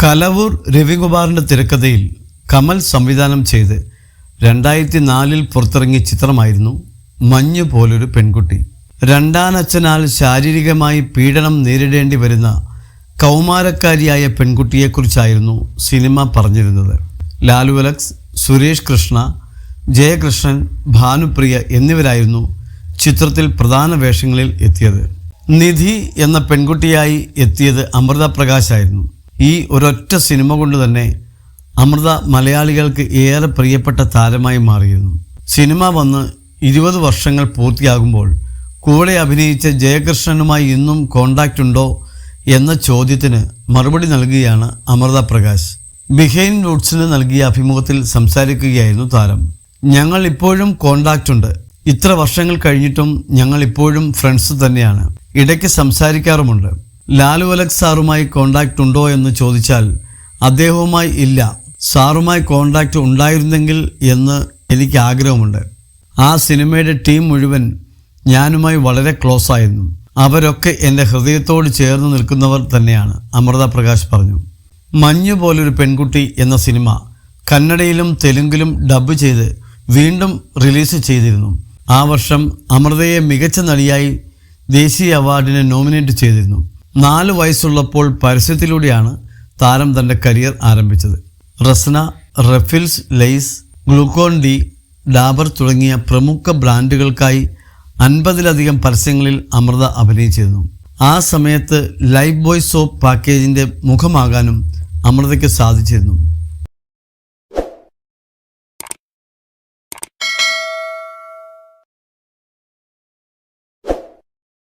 കലവൂർ രവികുമാറിൻ്റെ തിരക്കഥയിൽ കമൽ സംവിധാനം ചെയ്ത് 2004 പുറത്തിറങ്ങിയ ചിത്രമായിരുന്നു മഞ്ഞ് പോലൊരു പെൺകുട്ടി. രണ്ടാനച്ഛനാൽ ശാരീരികമായി പീഡനം നേരിടേണ്ടി വരുന്ന കൗമാരക്കാരിയായ പെൺകുട്ടിയെക്കുറിച്ചായിരുന്നു സിനിമ പറഞ്ഞിരുന്നത്. ലാലു അലക്സ്, സുരേഷ് കൃഷ്ണ, ജയകൃഷ്ണൻ, ഭാനുപ്രിയ എന്നിവരായിരുന്നു ചിത്രത്തിൽ പ്രധാന വേഷങ്ങളിൽ എത്തിയത്. നിധി എന്ന പെൺകുട്ടിയായി എത്തിയത് അമൃത പ്രകാശായിരുന്നു. ഈ ഒരൊറ്റ സിനിമ കൊണ്ട് തന്നെ അമൃത മലയാളികൾക്ക് ഏറെ പ്രിയപ്പെട്ട താരമായി മാറിയിരുന്നു. സിനിമ വന്ന് 20 വർഷങ്ങൾ പൂർത്തിയാകുമ്പോൾ കൂടെ അഭിനയിച്ച ജയകൃഷ്ണനുമായി ഇന്നും കോണ്ടാക്റ്റ് ഉണ്ടോ എന്ന ചോദ്യത്തിന് മറുപടി നൽകുകയാണ് അമൃത പ്രകാശ്. ബിഹൈൻഡ് റൂട്ട്സിന് നൽകിയ അഭിമുഖത്തിൽ സംസാരിക്കുകയായിരുന്നു താരം. ഞങ്ങൾ ഇപ്പോഴും കോണ്ടാക്റ്റ് ഉണ്ട്. ഇത്ര വർഷങ്ങൾ കഴിഞ്ഞിട്ടും ഞങ്ങൾ ഇപ്പോഴും ഫ്രണ്ട്സ് തന്നെയാണ്. ഇടയ്ക്ക് സംസാരിക്കാറുമുണ്ട്. ലാലു അലക്സ് സാറുമായി കോണ്ടാക്റ്റ് ഉണ്ടോ എന്ന് ചോദിച്ചാൽ അദ്ദേഹവുമായി ഇല്ല, സാറുമായി കോണ്ടാക്റ്റ് ഉണ്ടായിരുന്നെങ്കിൽ എന്ന് എനിക്ക് ആഗ്രഹമുണ്ട്. ആ സിനിമയുടെ ടീം മുഴുവൻ ഞാനുമായി വളരെ ക്ലോസ് ആയിരുന്നു. അവരൊക്കെ എൻ്റെ ഹൃദയത്തോട് ചേർന്ന് നിൽക്കുന്നവർ തന്നെയാണ്, അമൃത പ്രകാശ് പറഞ്ഞു. മഞ്ഞ് പോലൊരു പെൺകുട്ടി എന്ന സിനിമ കന്നഡയിലും തെലുങ്കിലും ഡബ് ചെയ്ത് വീണ്ടും റിലീസ് ചെയ്തിരുന്നു. ആ വർഷം അമൃതയെ മികച്ച നടിയായി ദേശീയ അവാർഡിന് നോമിനേറ്റ് ചെയ്തിരുന്നു. 4 വയസ്സുള്ളപ്പോൾ പരസ്യത്തിലൂടെയാണ് താരം തൻ്റെ കരിയർ ആരംഭിച്ചത്. റസ്ന, റെഫിൽസ് ലെയ്സ്, ഗ്ലൂക്കോൺ ഡി, ഡാബർ തുടങ്ങിയ പ്രമുഖ ബ്രാൻഡുകൾക്കായി 50ലധികം പരസ്യങ്ങളിൽ അമൃത അഭിനയിച്ചിരുന്നു. ആ സമയത്ത് ലൈഫ് ബോയ് സോപ്പ് പാക്കേജിൻ്റെ മുഖമാകാനും അമൃതയ്ക്ക് സാധിച്ചിരുന്നു.